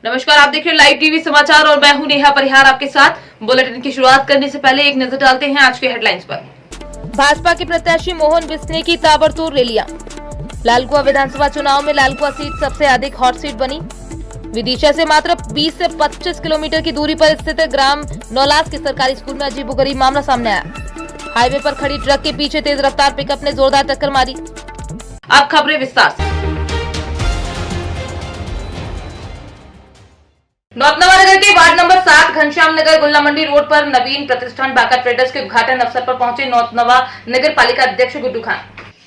नमस्कार, आप देख रहे हैं लाइव टीवी समाचार और मैं हूं नेहा परिहार आपके साथ। बुलेटिन की शुरुआत करने से पहले एक नजर डालते हैं आज के हेडलाइंस पर। भाजपा के प्रत्याशी मोहन बिस्ने की ताबड़तोड़ रैलियां। लालकुआ विधानसभा चुनाव में लालकुआ सीट सबसे अधिक हॉट सीट बनी। विदिशा से मात्र 20 से 25 किलोमीटर की दूरी पर स्थित ग्राम नौलास के सरकारी स्कूल में अजीबोगरीब मामला सामने आया। हाईवे पर खड़ी ट्रक के पीछे तेज रफ्तार पिकअप ने जोरदार टक्कर मारी। अब खबरें विस्तार से। नौतनवा नगर के वार्ड नंबर 7 घनश्याम नगर गुल्ला मंडी रोड पर नवीन प्रतिष्ठान बाका ट्रेडर्स के उद्घाटन अवसर पर पहुंचे नौतनवा नगर पालिका अध्यक्ष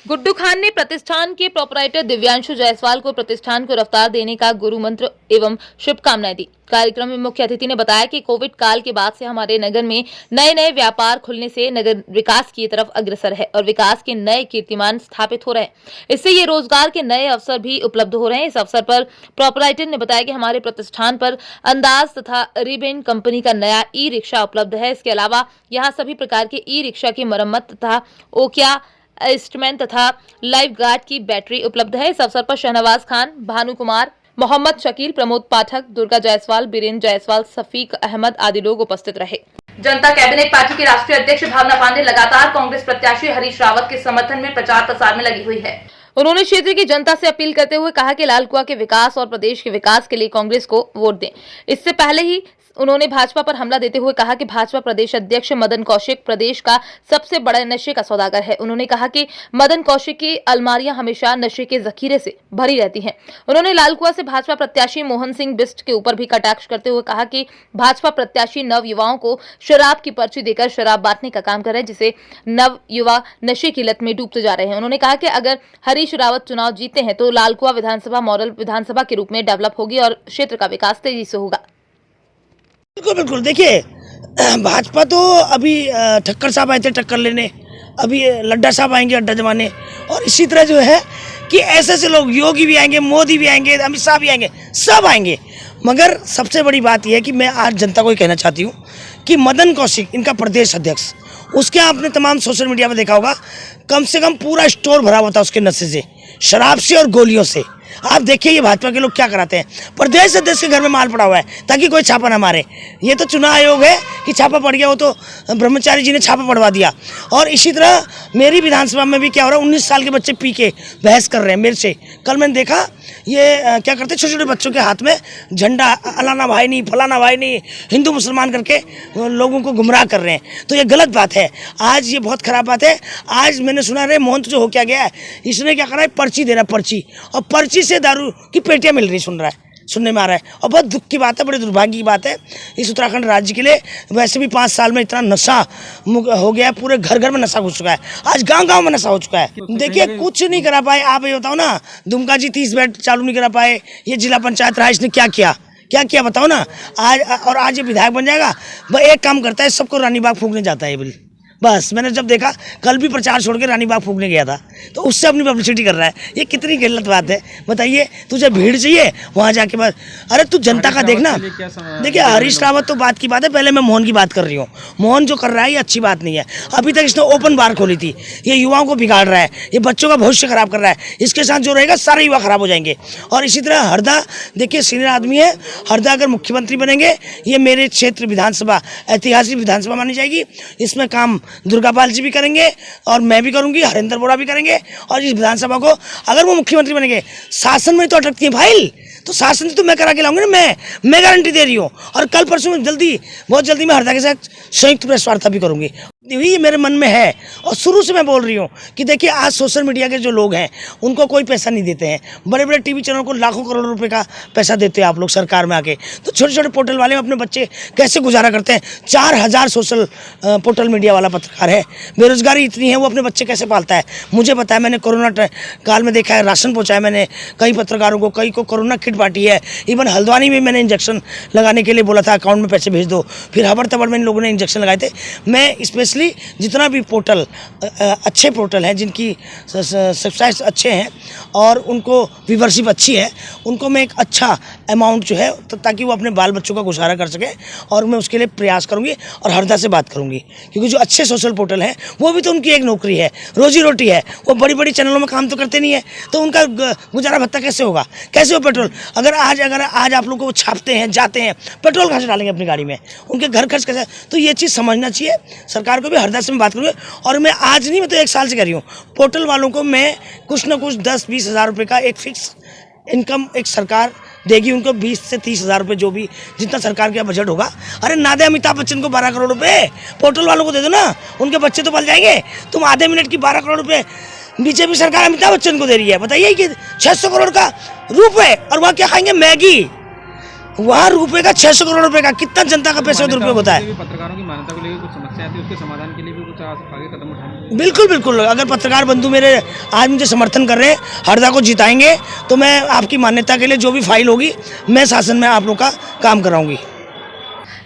गुड्डू खान ने प्रतिष्ठान के प्रोपराइटर दिव्यांशु जायसवाल को प्रतिष्ठान को रफ्तार देने का गुरु मंत्र एवं शुभकामनाएं दी। कार्यक्रम में मुख्य अतिथि ने बताया कि कोविड काल के बाद से हमारे नगर में नए नए व्यापार खुलने से नगर विकास की तरफ अग्रसर है और विकास के नए कीर्तिमान स्थापित हो रहे हैं। इससे ये रोजगार के नए अवसर भी उपलब्ध हो रहे हैं। इस अवसर पर प्रोपराइटर ने बताया कि हमारे प्रतिष्ठान पर अंदाज तथा रिबेन कंपनी का नया ई रिक्शा उपलब्ध है। इसके अलावा यहाँ सभी प्रकार के ई रिक्शा की मरम्मत तथा ओकिया इंस्ट्रूमेंट तथा लाइफ गार्ड की बैटरी उपलब्ध है। इस अवसर पर शहनवाज खान, भानु कुमार, मोहम्मद शकील, प्रमोद पाठक, दुर्गा जायसवाल, बीरेन्द्र जायसवाल, सफीक अहमद आदि लोग उपस्थित रहे। जनता कैबिनेट पार्टी के राष्ट्रीय अध्यक्ष भावना पांडे लगातार कांग्रेस प्रत्याशी हरीश रावत के समर्थन में प्रचार प्रसार में लगी हुई है। उन्होंने क्षेत्र की जनता से अपील करते हुए कहा कि लालकुआ के विकास और प्रदेश के विकास के लिए कांग्रेस को वोट दें। इससे पहले ही उन्होंने भाजपा पर हमला देते हुए कहा कि भाजपा प्रदेश अध्यक्ष मदन कौशिक प्रदेश का सबसे बड़ा नशे का सौदागर है। उन्होंने कहा कि मदन कौशिक की अलमारियां हमेशा नशे के जखीरे से भरी रहती हैं। उन्होंने लालकुआ से भाजपा प्रत्याशी मोहन सिंह बिस्ट के ऊपर भी कटाक्ष करते हुए कहा कि भाजपा प्रत्याशी नव युवाओं को शराब की पर्ची देकर शराब बांटने का काम कर रहे हैं, जिससे नव युवा नशे की लत में डूबते जा रहे हैं। उन्होंने कहा कि अगर हरीश रावत चुनाव जीते हैं तो लालकुआ विधानसभा मॉडल विधानसभा के रूप में डेवलप होगी और क्षेत्र का विकास तेजी से होगा। बिल्कुल बिल्कुल। देखिए, भाजपा तो अभी ठक्कर साहब आए थे टक्कर लेने, अभी लड्डा साहब आएंगे अड्डा जमाने, और इसी तरह जो है कि ऐसे ऐसे लोग, योगी भी आएंगे, मोदी भी आएंगे, अमित शाह भी आएंगे, सब आएंगे। मगर सबसे बड़ी बात यह है कि मैं आज जनता को ये कहना चाहती हूँ कि मदन कौशिक इनका प्रदेश अध्यक्ष, उसके आपने तमाम सोशल मीडिया में देखा होगा, कम से कम पूरा स्टोर भरा हुआ था उसके नशे से, शराब से और गोलियों से। आप देखिए ये भाजपा के लोग क्या कराते हैं, प्रदेश अध्यक्ष के घर में माल पड़ा हुआ है ताकि कोई छापा ना मारे। ये तो चुनाव आयोग है कि छापा पड़ गया, वो तो ब्रह्मचारी जी ने छापा पड़वा दिया। और इसी तरह मेरी विधानसभा में भी क्या हो रहा है, 19 साल के बच्चे पी के बहस कर रहे हैं मेरे से। कल मैंने देखा ये क्या करते हैं, छोटे छोटे बच्चों के हाथ में झंडा, अलाना भाई नहीं, फलाना भाई नहीं, हिंदू मुसलमान करके लोगों को गुमराह कर रहे हैं। तो ये गलत बात है, आज ये बहुत खराब बात है। आज मैंने सुना रे मोहन तुझे हो क्या गया है, इसने क्या करा है, पर्ची दे रहा है, पर्ची, और पर्ची से दारू की पेटियां मिल रही, सुनने में आ रहा है। और बहुत दुख की बात है, बड़ी दुर्भाग्य की बात है इस उत्तराखंड राज्य के लिए। वैसे भी 5 साल में इतना नशा हो गया है, पूरे घर घर में नशा घुस चुका है, आज गांव गांव में नशा हो चुका है। देखिए कुछ नहीं करा पाए। आप ये बताओ ना, दुमका जी 30 बेड चालू नहीं करा पाए, ये जिला पंचायत राज ने क्या किया बताओ ना। आज ये विधायक बन जाएगा, वह एक काम करता है, सबको रानी बाग फूकने जाता है। बस मैंने जब देखा, कल भी प्रचार छोड़ के रानी बाग फूकने गया था, तो उससे अपनी पब्लिसिटी कर रहा है। ये कितनी गलत बात है बताइए। तुझे भीड़ चाहिए वहाँ जाके बस, अरे तू जनता का देखना। देखिए हरीश रावत तो बात की बात है, पहले मैं मोहन की बात कर रही हूँ। मोहन जो कर रहा है ये अच्छी बात नहीं है। अभी तक इसने ओपन बार खोली थी, ये युवाओं को बिगाड़ रहा है, ये बच्चों का भविष्य खराब कर रहा है। इसके साथ जो रहेगा सारे युवा खराब हो जाएंगे। और इसी तरह हरदा, देखिए सीनियर आदमी है, हरदा अगर मुख्यमंत्री बनेंगे, ये मेरे क्षेत्र विधानसभा ऐतिहासिक विधानसभा मानी जाएगी। इसमें काम दुर्गापाल जी भी करेंगे और मैं भी करूंगी, हरिंदर बोरा भी करेंगे। और इस विधानसभा को अगर वो मुख्यमंत्री बनेंगे, शासन में तो अटकती है फाइल, तो शासन तो मैं करा के लाऊंगी ना, मैं गारंटी दे रही हूँ। और कल परसों में बहुत जल्दी मैं हरदा के साथ संयुक्त प्रेस वार्ता भी करूंगी। ये मेरे मन में है और शुरू से मैं बोल रही हूँ कि देखिए आज सोशल मीडिया के जो लोग हैं उनको कोई पैसा नहीं देते हैं। बड़े बड़े टीवी चैनल को लाखों करोड़ों रुपए का पैसा देते हैं आप लोग सरकार में आके, तो छोटे छोटे पोर्टल वाले अपने बच्चे कैसे गुजारा करते हैं। 4000 सोशल पोर्टल मीडिया वाला पत्रकार है, बेरोजगारी इतनी है, वो अपने बच्चे कैसे पालता है मुझे पता है। मैंने कोरोना काल में देखा है, राशन पहुँचाया मैंने कई पत्रकारों को, कई को कोरोना किट बांटी है। इवन हल्द्वानी में मैंने इंजेक्शन लगाने के लिए बोला था, अकाउंट में पैसे भेज दो, फिर हबर तबर में इन लोगों ने इंजेक्शन लगाए थे। मैं स्पेशली जितना भी पोर्टल अच्छे पोर्टल हैं, जिनकी सब्सक्राइब अच्छे हैं और उनको व्यूवरशिप अच्छी है, उनको मैं एक अच्छा अमाउंट जो है ताकि वो अपने बाल बच्चों का गुजारा कर सके, और मैं उसके लिए प्रयास करूँगी और हरदा से बात करूँगी, क्योंकि जो अच्छे सोशल पोर्टल हैं वो भी तो उनकी एक नौकरी है, रोजी रोटी है। वो बड़ी बड़ी चैनलों में काम तो करते नहीं है, तो उनका गुजारा भत्ता कैसे होगा, कैसे हो पेट्रोल? अगर आज आप लोग को वो छापते हैं, जाते हैं, पेट्रोल कहाँ से डालेंगे अपनी गाड़ी में? उनके घर खर्च कैसे? तो ये चीज़ समझना चाहिए सरकार को भी। हरदा से मैं बात करूँगी, और मैं आज नहीं, मैं तो 1 साल से कह रही हूँ, पोर्टल वालों को मैं कुछ ना कुछ 10-20 हज़ार रुपये का एक फिक्स इनकम एक सरकार देगी उनको, 20 से 30 हज़ार रुपये, जो भी जितना सरकार का बजट होगा। अरे ना दे अमिताभ बच्चन को 12 करोड़ रुपए, पोर्टल वालों को दे दो ना, उनके बच्चे तो पल जाएंगे। तुम आधे मिनट की 12 करोड़ रुपए बीजेपी सरकार अमिताभ बच्चन को दे रही है, बताइए कि 600 करोड़ का रुपए, और वहाँ क्या खाएंगे? मैगी। वहाँ रुपए का 600 करोड़ रुपए का कितना जनता का पैसा दुरुपयोग होता है। पत्रकारों की मान्यता को लेकर कुछ समस्या आती है, उसके समाधान के लिए भी कुछ आगे कदम उठाएंगे? बिल्कुल बिल्कुल, अगर पत्रकार बंधु मेरे आज मुझे समर्थन कर रहे हैं, हरदा को जिताएंगे, तो मैं आपकी मान्यता के लिए जो भी फाइल होगी मैं शासन में आप लोग का काम कराऊंगी।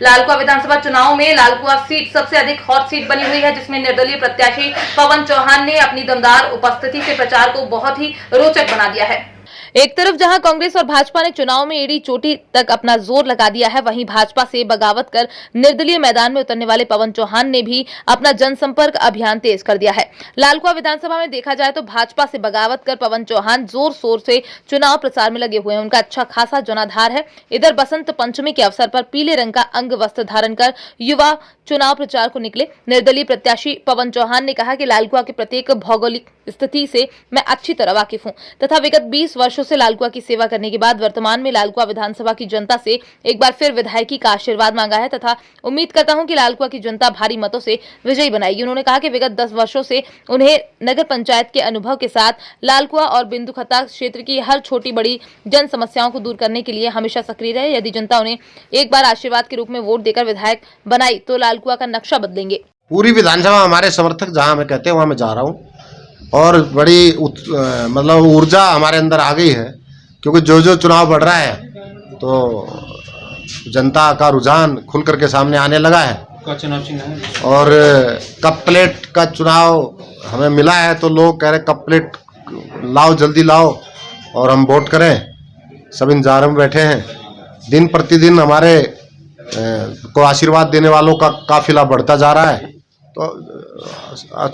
लालकुआं विधानसभा चुनाव में लालकुआं सीट सबसे अधिक हॉट सीट बनी हुई है, जिसमें निर्दलीय प्रत्याशी पवन चौहान ने अपनी दमदार उपस्थिति से प्रचार को बहुत ही रोचक बना दिया है। एक तरफ जहां कांग्रेस और भाजपा ने चुनाव में एड़ी चोटी तक अपना जोर लगा दिया है, वहीं भाजपा से बगावत कर निर्दलीय मैदान में उतरने वाले पवन चौहान ने भी अपना जनसंपर्क अभियान तेज कर दिया है। लालकुआं विधानसभा में देखा जाए तो भाजपा से बगावत कर पवन चौहान जोर शोर से चुनाव प्रचार में लगे हुए हैं। उनका अच्छा खासा जनाधार है। इधर बसंत पंचमी के अवसर पर पीले रंग का अंग वस्त्र धारण कर युवा चुनाव प्रचार को निकले। निर्दलीय प्रत्याशी पवन चौहान ने कहा कि लालकुआं के प्रत्येक भौगोलिक स्थिति से मैं अच्छी तरह वाकिफ हूं तथा विगत 20 वर्षों से लालकुआं की सेवा करने के बाद वर्तमान में लालकुआं विधानसभा की जनता से एक बार फिर विधायकी का आशीर्वाद मांगा है तथा उम्मीद करता हूं कि लालकुआं की जनता भारी मतों से विजयी बनाएगी। उन्होंने कहा कि विगत 10 वर्षों से उन्हें नगर पंचायत के अनुभव के साथ लालकुआं और बिंदुखत्ता क्षेत्र की हर छोटी बड़ी जन समस्याओं को दूर करने के लिए हमेशा सक्रिय रहे। यदि जनता उन्हें एक बार आशीर्वाद के रूप में वोट देकर विधायक बनाई तो लालकुआं का नक्शा बदलेंगे। पूरी विधानसभा हमारे समर्थक जहां हमें कहते हैं वहां मैं जा रहा हूं, और बड़ी मतलब ऊर्जा हमारे अंदर आ गई है, क्योंकि जो जो चुनाव बढ़ रहा है तो जनता का रुझान खुल करके सामने आने लगा है। चुनाव चिन्ह है और कप प्लेट का चुनाव हमें मिला है, तो लोग कह रहे कप प्लेट लाओ, जल्दी लाओ और हम वोट करें। सब इंतजार में बैठे हैं। दिन प्रतिदिन हमारे को आशीर्वाद देने वालों का काफिला बढ़ता जा रहा है, तो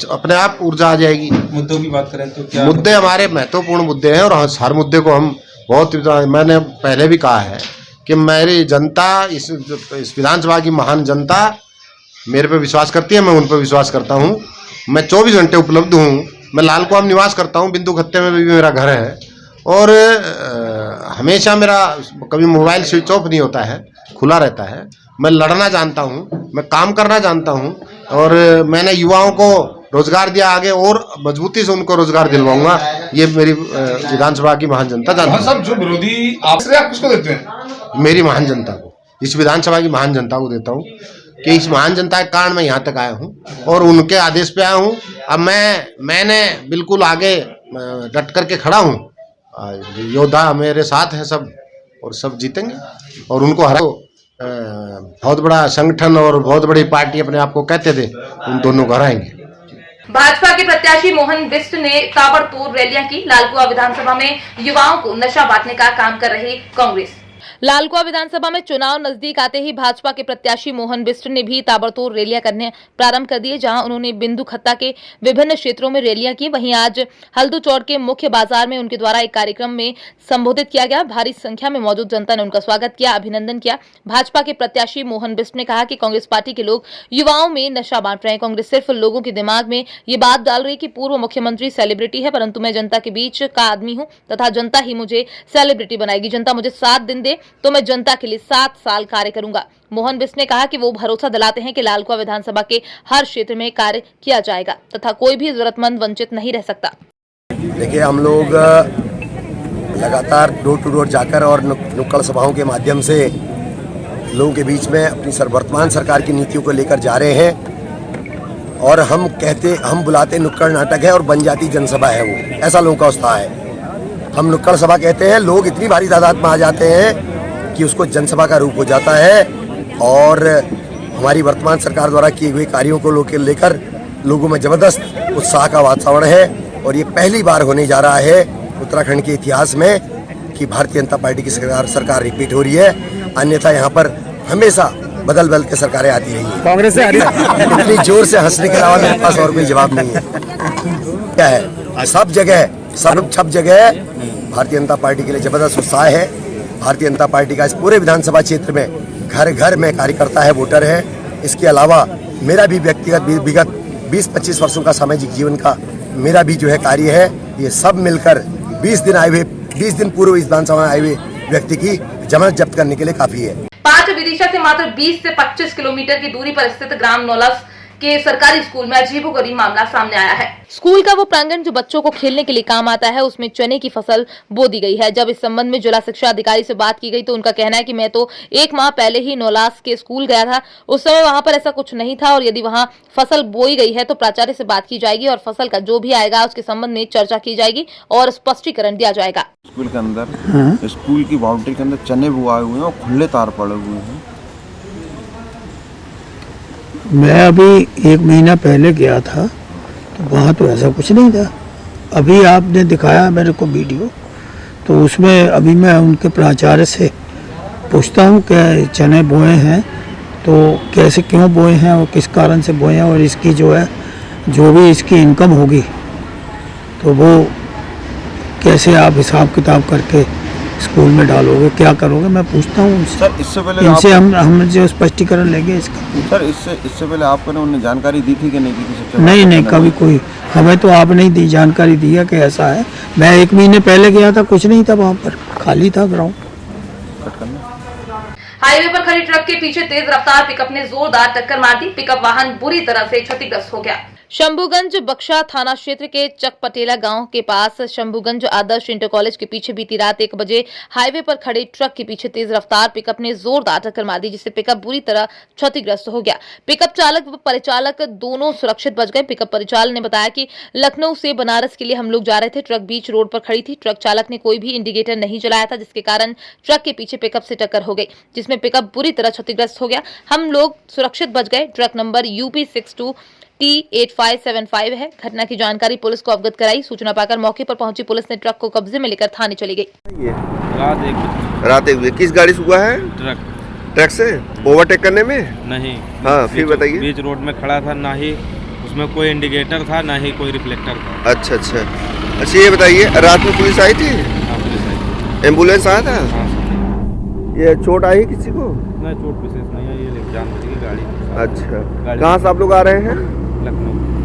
अपने आप ऊर्जा आ जाएगी। मुद्दों की बात करें तो क्या मुद्दे हमारे महत्वपूर्ण मुद्दे हैं, और हर मुद्दे को हम बहुत, मैंने पहले भी कहा है कि मेरी जनता, इस विधानसभा की महान जनता मेरे पे विश्वास करती है, मैं उन पर विश्वास करता हूँ। मैं 24 घंटे उपलब्ध हूँ। मैं लालकुआं में निवास करता हूँ, बिंदुखत्ते में भी मेरा घर है, और हमेशा मेरा कभी मोबाइल स्विच ऑफ नहीं होता है, खुला रहता है। मैं लड़ना जानता हूँ, मैं काम करना जानता हूँ, और मैंने युवाओं को रोजगार दिया, आगे और मजबूती से उनको रोजगार दिलवाऊंगा। ये मेरी विधानसभा की महान जनता जानती है। सब जो विरोधी आप किसको देते हैं? मेरी महान जनता को, इस विधानसभा की महान जनता को देता हूँ, कि इस महान जनता के कारण मैं यहाँ तक आया हूँ और उनके आदेश पे आया हूँ। अब मैंने बिल्कुल आगे डट करके खड़ा हूँ। योद्धा मेरे साथ हैं सब, और सब जीतेंगे, और उनको हरा। बहुत बड़ा संगठन और बहुत बड़ी पार्टी अपने आप को कहते थे, उन दोनों को हराएंगे। भाजपा के प्रत्याशी मोहन बिष्ट ने ताबड़तोड़ रैलियां की। लालकुआं विधानसभा में युवाओं को नशा बांटने का काम कर रही कांग्रेस। लालकुआं विधानसभा में चुनाव नजदीक आते ही भाजपा के प्रत्याशी मोहन बिष्ट ने भी ताबड़तोड़ रैलियां करने प्रारंभ कर दिए, जहां उन्होंने बिंदुखत्ता के विभिन्न क्षेत्रों में रैलियां की। वहीं आज हल्दूचौड़ के मुख्य बाजार में उनके द्वारा एक कार्यक्रम में संबोधित किया गया। भारी संख्या में मौजूद जनता ने उनका स्वागत किया, अभिनंदन किया। भाजपा के प्रत्याशी मोहन बिष्ट ने कहा कि कांग्रेस पार्टी के लोग युवाओं में नशा बांट रहे हैं। कांग्रेस सिर्फ लोगों के दिमाग में ये बात डाल रही कि पूर्व मुख्यमंत्री सेलिब्रिटी है, परंतु मैं जनता के बीच का आदमी हूं तथा जनता ही मुझे सेलिब्रिटी बनाएगी। जनता मुझे 7 दिन दे तो मैं जनता के लिए 7 साल कार्य करूंगा। मोहन बिष्ट ने कहा कि वो भरोसा दिलाते हैं कि लालकुआं विधानसभा के हर क्षेत्र में कार्य किया जाएगा तथा कोई भी जरूरतमंद वंचित नहीं रह सकता। देखिए, हम लोग लगातार डोर टू डोर जाकर और नुक्कड़ सभाओं के माध्यम से लोगों के बीच में अपनी वर्तमान सरकार की नीतियों को लेकर जा रहे हैं, और हम बुलाते नुक्कड़ नाटक है और बन जाती जनसभा है वो, ऐसा लोगों का उत्साह है। हम नुक्कड़ सभा कहते हैं, लोग इतनी भारी तादाद में आ जाते हैं कि उसको जनसभा का रूप हो जाता है, और हमारी वर्तमान सरकार द्वारा किए हुए कार्यों को लेकर लोगों में जबरदस्त उत्साह का वातावरण है। और ये पहली बार होने जा रहा है उत्तराखंड के इतिहास में कि भारतीय जनता पार्टी की सरकार रिपीट हो रही है, अन्यथा यहाँ पर हमेशा बदल बदल के सरकारें आती रही हैं। कांग्रेस से इतनी जोर से हंसने के अलावा मेरे पास और कोई जवाब नहीं है। क्या है, सब छप जगह भारतीय जनता पार्टी के लिए जबरदस्त उत्साह है। भारतीय जनता पार्टी का इस पूरे विधानसभा क्षेत्र में घर घर में कार्यकर्ता है, वोटर है। इसके अलावा मेरा भी व्यक्तिगत विगत 20-25 वर्षों का सामाजिक जीवन का मेरा भी जो है कार्य है। ये सब मिलकर 20 दिन पूर्व इस विधानसभा में आए हुए व्यक्ति की जमानत जब्त करने के लिए काफी है। 5 विदिशा से मात्र 20 से 25 किलोमीटर की दूरी पर स्थित ग्राम नौलस के सरकारी स्कूल में अजीबोगरीब मामला सामने आया है। स्कूल का वो प्रांगण जो बच्चों को खेलने के लिए काम आता है, उसमें चने की फसल बो दी गई है। जब इस संबंध में जिला शिक्षा अधिकारी से बात की गई तो उनका कहना है कि मैं तो 1 माह पहले ही नौलास के स्कूल गया था, उस समय वहां पर ऐसा कुछ नहीं था और यदि वहां फसल बोई गई है तो प्राचार्य से बात की जाएगी और फसल का जो भी आएगा उसके संबंध में चर्चा की जाएगी और स्पष्टीकरण दिया जाएगा। स्कूल के अंदर स्कूल की बाउंड्री के अंदर चने बुआए हुए हैं और खुले तार पड़े हुए हैं। मैं अभी 1 महीना पहले गया था तो वहाँ तो ऐसा कुछ नहीं था। अभी आपने दिखाया मेरे को वीडियो, तो उसमें अभी मैं उनके प्राचार्य से पूछता हूँ कि चने बोए हैं तो कैसे क्यों बोए हैं और किस कारण से बोए हैं और इसकी जो है जो भी इसकी इनकम होगी तो वो कैसे आप हिसाब किताब करके स्कूल में डालोगे, क्या करोगे, मैं पूछता हूँ सर। इससे पहले इनसे हम जो स्पष्टीकरण लेंगे इसका। सर इससे पहले आपको ने उन्हें जानकारी दी थी कि नहीं दी थी? सबसे नहीं, कभी कोई हमें तो आप नहीं दी जानकारी दी है कि ऐसा है। मैं 1 महीने पहले गया था, कुछ नहीं था वहाँ पर, खाली था ग्राउंड। हाईवे पर खड़ी ट्रक के पीछे तेज रफ्तार पिकअप ने जोरदार टक्कर मार दी। पिकअप वाहन बुरी तरह से क्षतिग्रस्त हो गया। शंभूगंज बक्शा थाना क्षेत्र के चकपटेला गांव के पास शंभूगंज आदर्श इंटर कॉलेज के पीछे बीती रात 1 बजे हाईवे पर खड़े ट्रक के पीछे तेज रफ्तार पिकअप ने जोरदार टक्कर मार दी, जिससे पिकअप बुरी तरह क्षतिग्रस्त हो गया। पिकअप चालक व परिचालक दोनों सुरक्षित बच गए। पिकअप परिचालक ने बताया कि लखनऊ से बनारस के लिए हम लोग जा रहे थे। ट्रक बीच रोड पर खड़ी थी। ट्रक चालक ने कोई भी इंडिकेटर नहीं जलाया था, जिसके कारण ट्रक के पीछे पिकअप से टक्कर हो गई, जिसमें पिकअप बुरी तरह क्षतिग्रस्त हो गया। हम लोग सुरक्षित बच गए। ट्रक नंबर UP62 T8575 है। घटना की जानकारी पुलिस को अवगत कराई। सूचना पाकर मौके पर पहुंची पुलिस ने ट्रक को कब्जे में लेकर थाने चली गई। रात 1 बजे किस गाड़ी से हुआ है? ट्रक से ओवरटेक करने में? नहीं। हाँ, फिर बताइए। बीच रोड में खड़ा था, ना ही उसमें कोई इंडिकेटर था, ना ही कोई रिफ्लेक्टर था। अच्छा, ये बताइए, रात में पुलिस आई थी? हाँ, पुलिस आई। एम्बुलेंस आया था? हाँ। ये चोट आई है किसी को? नहीं, चोट विशेष नहीं है, ये जान बच गई गाड़ी। अच्छा, कहाँ से आप लोग आ रहे हैं?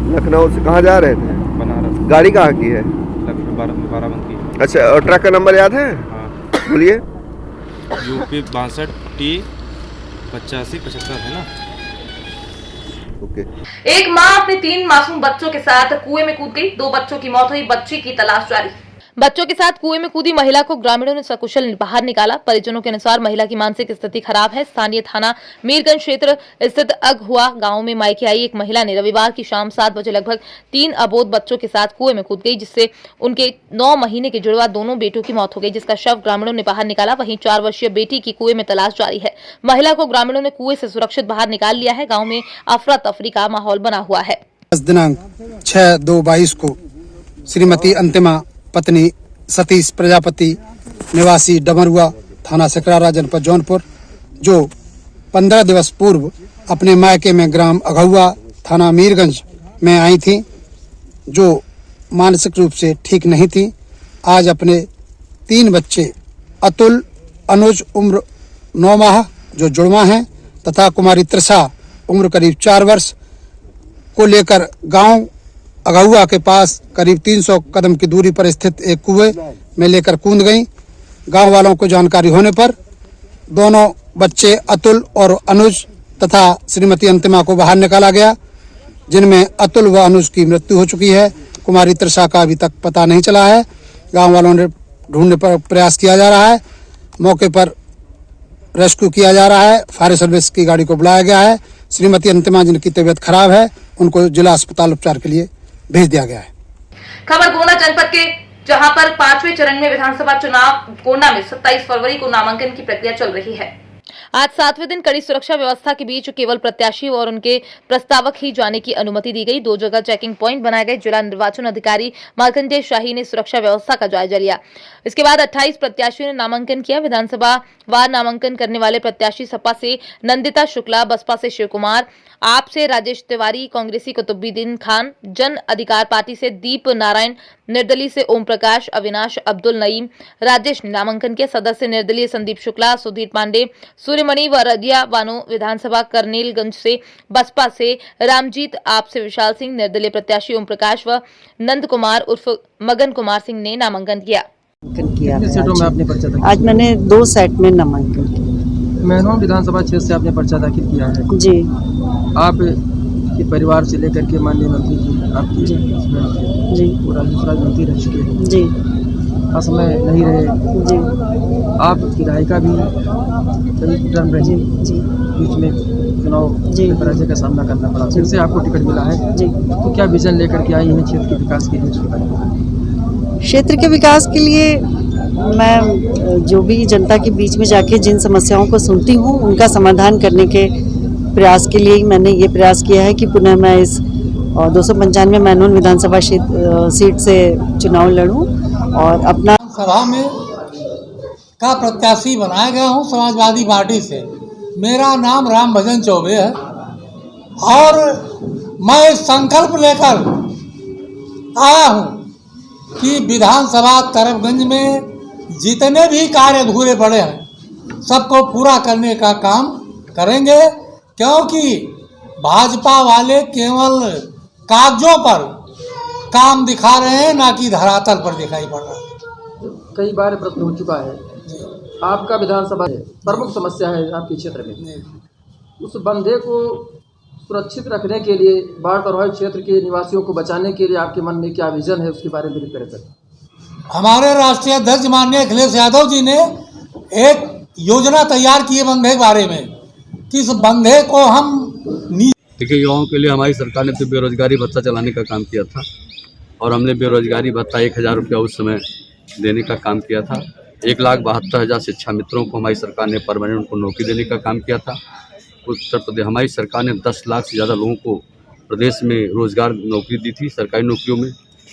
लखनऊ से कहाँ जा रहे थे? बनारस। गाड़ी कहाँ की है? बाराबंकी। अच्छा, और ट्रक का नंबर याद है? हाँ। बोलिए। UP62 T8575 है ना? ओके। एक मां अपने 3 मासूम बच्चों के साथ कुएं में कूद गई। 2 बच्चों की मौत हुई। बच्ची की तलाश जारी। बच्चों के साथ कुएं में कूदी महिला को ग्रामीणों ने सकुशल बाहर निकाला। परिजनों के अनुसार महिला की मानसिक स्थिति खराब है। स्थानीय थाना मीरगंज क्षेत्र स्थित अगहुआ गांव में मायके आई एक महिला ने रविवार की शाम 7 बजे लगभग 3 अबोध बच्चों के साथ कुएं में कूद गई, जिससे उनके 9 महीने के जुड़वा दोनों बेटों की मौत हो गई, जिसका शव ग्रामीणों ने बाहर निकाला। वहीं 4 वर्षीय बेटी की कुएं में तलाश जारी है। महिला को ग्रामीणों ने कुएं से सुरक्षित बाहर निकाल लिया है। गाँव में अफरा तफरी का माहौल बना हुआ है। दिनांक 6/2/22 को श्रीमती अंतिमा पत्नी सतीश प्रजापति निवासी डमरुआ थाना सकरारा जनपद जौनपुर, जो 15 दिवस पूर्व अपने मायके में ग्राम अगहुआ थाना मीरगंज में आई थी, जो मानसिक रूप से ठीक नहीं थी। आज अपने 3 बच्चे अतुल, अनुज उम्र 9 माह जो जुड़वा हैं तथा कुमारी त्रिषा उम्र करीब 4 वर्ष को लेकर गांव अगहुआ के पास करीब 300 कदम की दूरी पर स्थित एक कुएं में लेकर कूद गईं। गांव वालों को जानकारी होने पर दोनों बच्चे अतुल और अनुज तथा श्रीमती अंतिमा को बाहर निकाला गया, जिनमें अतुल व अनुज की मृत्यु हो चुकी है। कुमारी त्रिषा का अभी तक पता नहीं चला है। गांव वालों ने ढूंढने पर प्रयास किया जा रहा है। मौके पर रेस्क्यू किया जा रहा है। फायर सर्विस की गाड़ी को बुलाया गया है। श्रीमती अंतिमा जिनकी तबीयत खराब है, उनको जिला अस्पताल उपचार के लिए भेज दिया गया है। खबर गोंडा जनपद के, जहां पर 5वें चरण में विधानसभा चुनाव गोंडा में 27 फरवरी को नामांकन की प्रक्रिया चल रही है। आज 7वें दिन कड़ी सुरक्षा व्यवस्था के बीच केवल प्रत्याशी और उनके प्रस्तावक ही जाने की अनुमति दी गई। 2 जगह चेकिंग पॉइंट बनाए गए। जिला निर्वाचन अधिकारी मार्कंडेय शाही ने सुरक्षा व्यवस्था का जायजा लिया। इसके बाद 28 प्रत्याशियों ने नामांकन किया। विधानसभा वार नामांकन करने वाले प्रत्याशी सपा से नंदिता शुक्ला, बसपा से शिव कुमार, आप से राजेश तिवारी, कांग्रेसी कुतुबुद्दीन खान, जन अधिकार पार्टी से दीप नारायण, निर्दलीय से ओम प्रकाश, अविनाश, अब्दुल नईम, राजेश ने नामांकन किया। सदस्य निर्दलीय संदीप शुक्ला, सुधीर पांडे, सूर्यमणि व रदिया बानो, विधानसभा करनेलगंज से बसपा से रामजीत, आप से विशाल सिंह, निर्दलीय प्रत्याशी ओम प्रकाश व नंद कुमार उर्फ मगन कुमार सिंह ने नामांकन किया। सेटों में आपने पर्चा दाखिल? आज मैंने 2 सेट में नामांकन किया। मैनों विधानसभा क्षेत्र से आपने पर्चा दाखिल किया है जी। आप के परिवार से लेकर के माननीय मंत्री जी आपकी जी। जी पूरा दूसरा मंत्री रह चुके हैं जी। असमय नहीं रहे जी। आप विधायिका भी कई टर्म रही जी। बीच में चुनाव जी। के पराजय का सामना करना पड़ा, फिर से आपको टिकट मिला है जी। तो क्या विजन लेकर के आई हैं क्षेत्र के विकास के लिए? क्षेत्र के विकास के लिए मैं जो भी जनता के बीच में जाके जिन समस्याओं को सुनती हूँ उनका समाधान करने के प्रयास के लिए ही मैंने ये प्रयास किया है कि पुनः मैं इस 295 मैनून विधानसभा सीट से चुनाव लड़ूं और अपना सभा में का प्रत्याशी बनाया गया हूँ समाजवादी पार्टी से। मेरा नाम राम भजन चौबे है और मैं संकल्प लेकर आया हूँ कि विधानसभा तरफगंज में जितने भी कार्य अधूरे पड़े हैं सबको पूरा करने का काम करेंगे, क्योंकि भाजपा वाले केवल कागजों पर काम दिखा रहे हैं, ना कि धरातल पर दिखाई पड़ रहा है। कई बार प्रश्न हो चुका है, आपका विधानसभा प्रमुख समस्या है आपके क्षेत्र में, उस बंधे को सुरक्षित रखने के लिए, बाढ़ प्रभावित क्षेत्र के निवासियों को बचाने के लिए आपके मन में क्या विजन है, उसके बारे में ब्रीफ करें सर। हमारे राष्ट्रीय अध्यक्ष माननीय अखिलेश यादव जी ने एक योजना तैयार की है बंधे के बारे में कि इस बंधे को हम देखिए, युवाओं के लिए हमारी सरकार ने तो बेरोजगारी भत्ता चलाने का काम किया था और हमने बेरोजगारी भत्ता 1000 रुपया उस समय देने का काम किया था। 1,72,000 शिक्षा मित्रों को हमारी सरकार ने परमानेंट उनको नौकरी देने का काम किया था। उत्तर प्रदेश हमारी सरकार ने 10 लाख से ज़्यादा लोगों को प्रदेश में रोजगार नौकरी दी थी। सरकारी नौकरियों में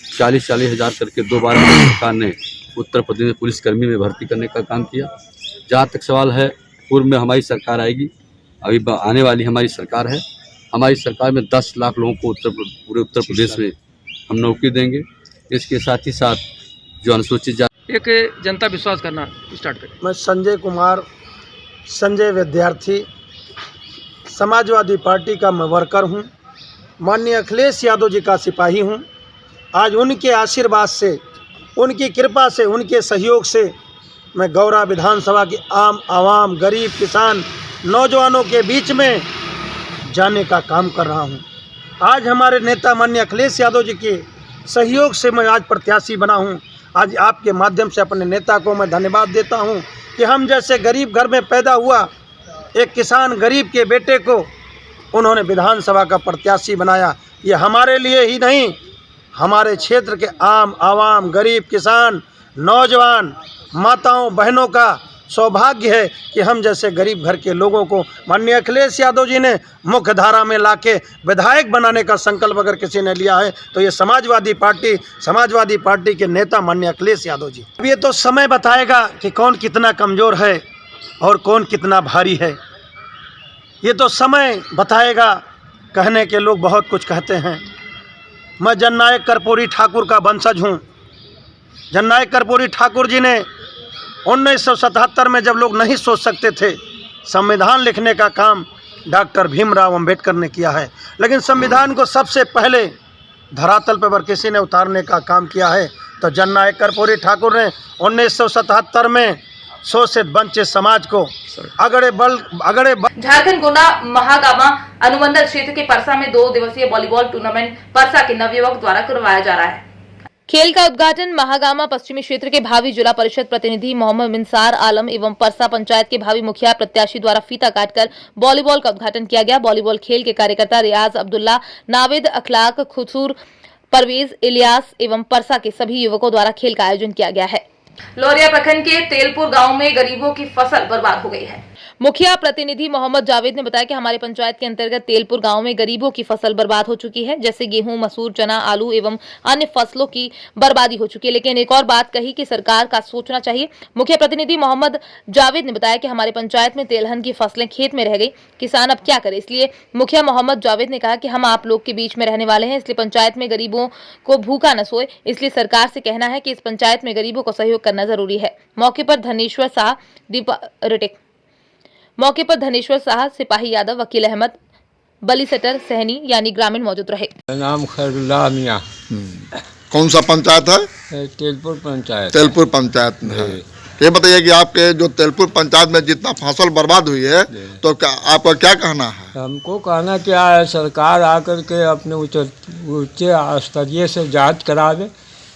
40-40 हज़ार करके 2 बार हमारी सरकार ने उत्तर प्रदेश में पुलिसकर्मी में भर्ती करने का काम किया। जहाँ तक सवाल है पूर्व में हमारी सरकार आएगी, अभी आने वाली हमारी सरकार है, हमारी सरकार में 10 लाख लोगों को पूरे उत्तर प्रदेश में हम नौकरी देंगे। इसके साथ ही साथ जो अनुसूचित जाति, एक जनता विश्वास करना स्टार्ट करें। मैं संजय कुमार, संजय विद्यार्थी, समाजवादी पार्टी का मैं वर्कर हूं, माननीय अखिलेश यादव जी का सिपाही हूं। आज उनके आशीर्वाद से, उनकी कृपा से, उनके सहयोग से मैं गौरा विधानसभा की आम आवाम, गरीब, किसान, नौजवानों के बीच में जाने का काम कर रहा हूं। आज हमारे नेता माननीय अखिलेश यादव जी के सहयोग से मैं आज प्रत्याशी बना हूं। आज आपके माध्यम से अपने नेता को मैं धन्यवाद देता हूं कि हम जैसे गरीब घर में पैदा हुआ एक किसान गरीब के बेटे को उन्होंने विधानसभा का प्रत्याशी बनाया। ये हमारे लिए ही नहीं, हमारे क्षेत्र के आम आवाम, गरीब, किसान, नौजवान, माताओं, बहनों का सौभाग्य है कि हम जैसे गरीब घर के लोगों को माननीय अखिलेश यादव जी ने मुख्य धारा में लाके विधायक बनाने का संकल्प अगर किसी ने लिया है तो ये समाजवादी पार्टी के नेता माननीय अखिलेश यादव जी। अब ये तो समय बताएगा कि कौन कितना कमज़ोर है और कौन कितना भारी है। ये तो समय बताएगा। कहने के लोग बहुत कुछ कहते हैं। मैं जननायक कर्पूरी ठाकुर का वंशज हूँ। जननायक कर्पूरी ठाकुर जी ने 1977 में जब लोग नहीं सोच सकते थे, संविधान लिखने का काम डॉक्टर भीमराव अंबेडकर ने किया है। लेकिन संविधान को सबसे पहले धरातल पर अगर किसी ने उतारने का काम किया है तो जननायक कर्पूरी ठाकुर ने 1977 में शोषित वंचित समाज को झारखंड गोंडा महागामा अनुमंडल क्षेत्र के परसा में 2 दिवसीय वॉलीबॉल टूर्नामेंट परसा के नवयुवक द्वारा करवाया जा रहा है। खेल का उद्घाटन महागामा पश्चिमी क्षेत्र के भावी जिला परिषद प्रतिनिधि मोहम्मद मिनसार आलम एवं परसा पंचायत के भावी मुखिया प्रत्याशी द्वारा फीता काटकर वॉलीबॉल का उद्घाटन किया गया। वॉलीबॉल खेल के कार्यकर्ता रियाज अब्दुल्ला, नाविद अखलाक, खुसूर, परवेज, इलियास एवं परसा के सभी युवकों द्वारा खेल का आयोजन किया गया है। लोरिया प्रखंड के तेलपुर गांव में गरीबों की फसल बर्बाद हो गई है। मुखिया प्रतिनिधि मोहम्मद जावेद ने बताया कि हमारे पंचायत के अंतर्गत तेलपुर गांव में गरीबों की फसल बर्बाद हो चुकी है, जैसे गेहूं, मसूर, चना, आलू एवं अन्य फसलों की बर्बादी हो चुकी है। लेकिन एक और बात कही कि सरकार का सोचना चाहिए। मुखिया प्रतिनिधि मोहम्मद जावेद ने बताया कि हमारे पंचायत में तेलहन की फसलें खेत में रह गई, किसान अब क्या करे। इसलिए मुखिया मोहम्मद जावेद ने कहा कि हम आप लोग के बीच में रहने वाले हैं, इसलिए पंचायत में गरीबों को भूखा न सोए। इसलिए सरकार से कहना है कि इस पंचायत में गरीबों को सहयोग करना जरूरी है। मौके पर धनेश्वर शाह, सिपाही यादव, वकील अहमद, बली सेटर, सहनी यानी ग्रामीण मौजूद रहे। नाम खैरुल्लाह मियां। कौन सा पंचायत है? तेलपुर पंचायत। तेलपुर पंचायत में है। ये बताइए कि आपके जो तेलपुर पंचायत में जितना फसल बर्बाद हुई है, तो क्या आपका क्या कहना है? हमको कहना क्या है, सरकार आकर के अपने उच्च स्तरीय से जांच करावे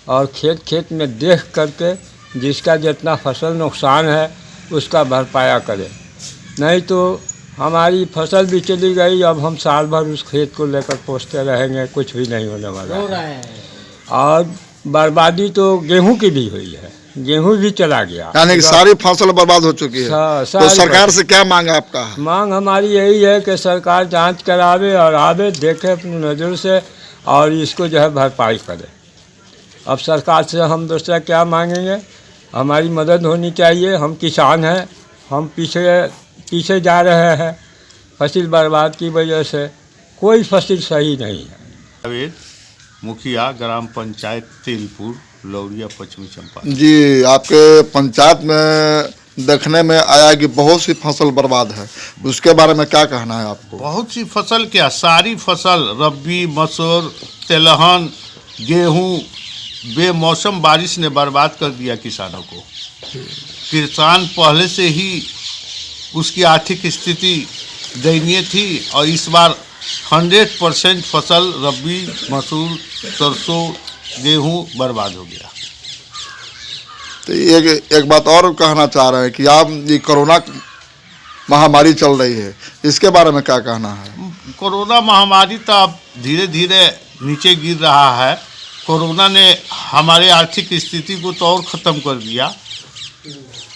और खेत खेत में देख करके जिसका जितना फसल नुकसान है उसका भरपाया करे। नहीं तो हमारी फसल भी चली गई, अब हम साल भर उस खेत को लेकर पोसते रहेंगे, कुछ भी नहीं होने वाला है। और बर्बादी तो गेहूं की भी हुई है, गेहूं भी चला गया, यानी कि सारी फसल बर्बाद हो चुकी है। तो सरकार से क्या मांग है आपका? मांग हमारी यही है कि सरकार जांच करावे और आवे, देखे अपनी नज़र से और इसको जो है भरपाई करे। अब सरकार से हम दूसरा क्या मांगेंगे? हमारी मदद होनी चाहिए। हम किसान हैं, हम पीछे जा रहे हैं फसल बर्बाद की वजह से, कोई फसल सही नहीं है। मुखिया ग्राम पंचायत तेलपुर, लौरिया, पश्चिमी चंपारण। जी, आपके पंचायत में देखने में आया कि बहुत सी फसल बर्बाद है, उसके बारे में क्या कहना है आपको? बहुत सी फसल क्या, सारी फसल रबी, मसूर, तेलहन, गेहूं बेमौसम बारिश ने बर्बाद कर दिया किसानों को। किसान पहले से ही उसकी आर्थिक स्थिति दयनीय थी और इस बार 100% फसल रबी, मसूर, सरसों, गेहूं बर्बाद हो गया। तो एक बात और कहना चाह रहे हैं कि आप ये कोरोना महामारी चल रही है, इसके बारे में क्या कहना है? कोरोना महामारी तो अब धीरे धीरे नीचे गिर रहा है। कोरोना ने हमारे आर्थिक स्थिति को तो और ख़त्म कर दिया,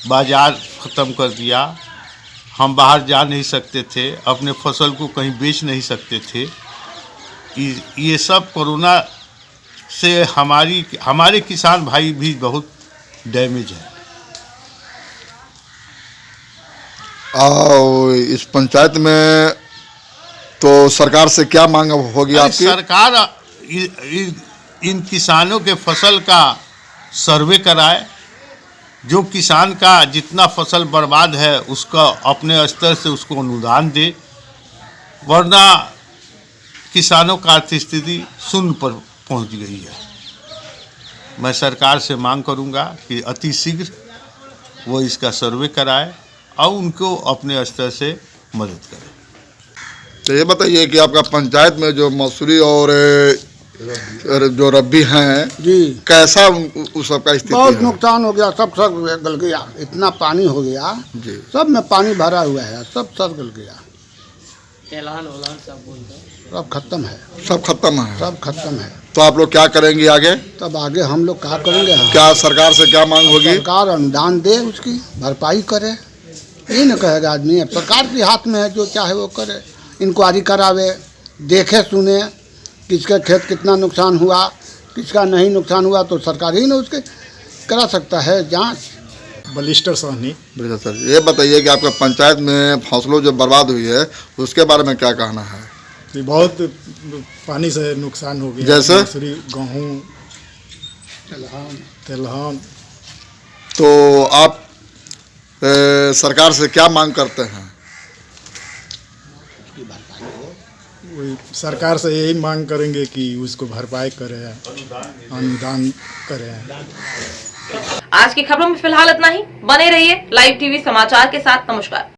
बाजार ख़त्म कर दिया। हम बाहर जा नहीं सकते थे, अपने फसल को कहीं बेच नहीं सकते थे। ये सब कोरोना से हमारे किसान भाई भी बहुत डैमेज है। और इस पंचायत में तो सरकार से क्या मांग होगी आपकी? सरकार इन किसानों के फसल का सर्वे कराए, जो किसान का जितना फसल बर्बाद है उसका अपने स्तर से उसको अनुदान दे, वरना किसानों का आर्थिक स्थिति शून्य पर पहुंच गई है। मैं सरकार से मांग करूंगा कि अति शीघ्र वो इसका सर्वे कराए और उनको अपने स्तर से मदद करें। तो ये बताइए कि आपका पंचायत में जो मसूरी और जो रब्बी हैं जी, कैसा उस सबका स्थिति है? बहुत नुकसान हो गया, सब गल गया, इतना पानी हो गया जी, सब में पानी भरा हुआ है, सब गल गया, सब खत्म है, सब खत्म है, सब खत्म है। तो आप लोग क्या करेंगे आगे? तब आगे हम लोग क्या करेंगे? क्या सरकार से क्या मांग होगी? सरकार अनुदान दे, उसकी भरपाई करे, ये न कहेगा आदमी। अब सरकार के हाथ में है, जो चाहे वो करे, इंक्वायरी करावे, देखे सुने किसका खेत कितना नुकसान हुआ, किसका नहीं नुकसान हुआ, तो सरकार ही ना उसके करा सकता है जांच। बलिस्टर सहनी। सर, ये बताइए कि आपका पंचायत में फसलों जो बर्बाद हुई है उसके बारे में क्या कहना है? बहुत पानी से नुकसान हो गया, जैसे गेहूँ, तिलहन। तो आप सरकार से क्या मांग करते हैं? सरकार से यही मांग करेंगे कि उसको भरपाई करे, अनुदान करे। आज की खबरों में फिलहाल इतना ही। बने रहिए लाइव टीवी समाचार के साथ। नमस्कार।